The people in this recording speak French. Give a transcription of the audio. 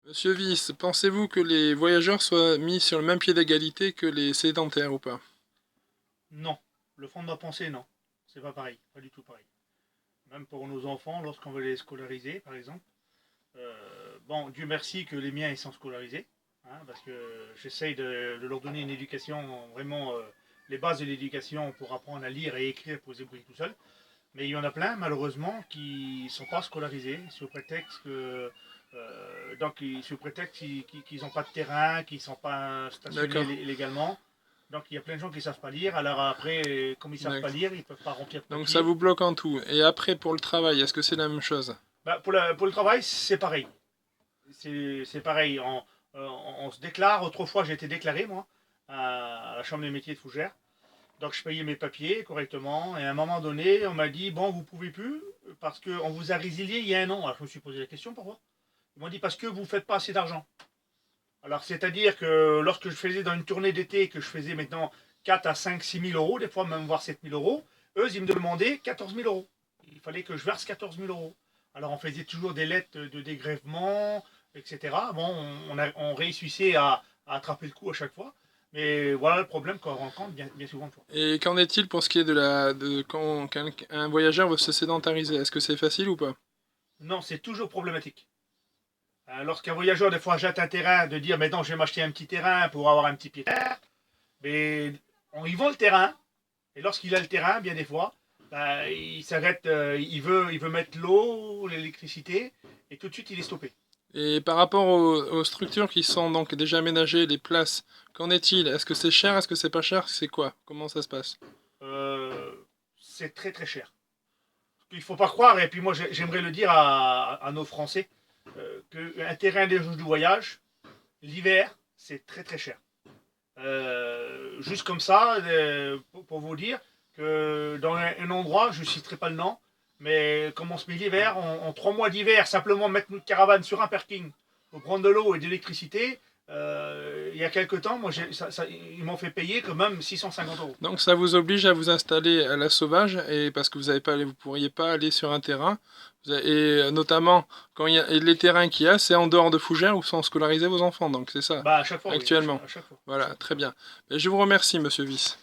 Monsieur Viss, pensez-vous que les voyageurs soient mis sur le même pied d'égalité que les sédentaires ou pas? Non. Le fond de ma pensée, non. C'est pas pareil. Pas du tout pareil. Même pour nos enfants, lorsqu'on veut les scolariser, par exemple. Bon, Dieu merci que les miens ils sont scolarisés. Parce que j'essaye de leur donner une éducation, vraiment les bases de l'éducation pour apprendre à lire et écrire pour se débrouiller tout seul. Mais il y en a plein, malheureusement, qui ne sont pas scolarisés sous prétexte que. Sous prétexte qu'ils n'ont pas de terrain, qu'ils ne sont pas stationnés D'accord, légalement. Donc il y a plein de gens qui ne savent pas lire. Alors après, comme ils ne savent pas d'accord. lire, ils ne peuvent pas remplir de Donc ça papier. vous bloque en tout. Et après, pour le travail, est-ce que c'est la même chose? Bah, pour le travail, c'est pareil. C'est pareil. On se déclare. Autrefois, j'ai été déclaré, moi, à la Chambre des métiers de Fougères. Donc je payais mes papiers correctement. Et à un moment donné, on m'a dit, bon, vous pouvez plus, parce qu'on vous a résilié il y a un an. Alors je me suis posé la question, pourquoi? Ils m'ont dit, parce que vous ne faites pas assez d'argent. Alors c'est-à-dire que lorsque je faisais dans une tournée d'été, que je faisais maintenant 4 à 5, 6 000 euros, des fois même voire 7 000 euros, eux, ils me demandaient 14 000 euros. Il fallait que je verse 14 000 euros. Alors on faisait toujours des lettres de dégrèvement, etc. Bon, on réussissait à attraper le coup à chaque fois. Mais voilà le problème qu'on rencontre bien souvent de fois. Et qu'en est-il pour ce qui est de quand un voyageur veut se sédentariser? Est-ce que c'est facile ou pas? Non, c'est toujours problématique. Lorsqu'un voyageur, des fois, jette un terrain, de dire, maintenant, je vais m'acheter un petit terrain pour avoir un petit pied de terre, mais on y vend le terrain, et lorsqu'il a le terrain, bien des fois, bah, il s'arrête, il veut mettre l'eau, l'électricité, et tout de suite, il est stoppé. Et par rapport aux structures qui sont donc déjà aménagées, les places, qu'en est-il? Est-ce que c'est cher? Est-ce que c'est pas cher? C'est quoi? Comment ça se passe? Euh, c'est très très cher. Il ne faut pas croire, et puis moi j'aimerais le dire à nos Français, qu'un terrain de voyage, l'hiver, c'est très très cher. Juste comme ça, pour vous dire que dans un endroit, je ne citerai pas le nom, mais comme on se met l'hiver, en 3 mois d'hiver, simplement mettre notre caravane sur un parking pour prendre de l'eau et de l'électricité, il y a quelques temps, moi, ils m'ont fait payer quand même 650 euros. Donc ça vous oblige à vous installer à la sauvage et parce que vous avez pas, vous pourriez pas aller sur un terrain. Et notamment quand il y a et les terrains qu'il y a, c'est en dehors de Fougères où sont scolarisés vos enfants. Donc c'est ça Bah, à chaque fois, oui, actuellement. à chaque fois. À Voilà, chaque fois. très bien. Et je vous remercie, Monsieur Viss.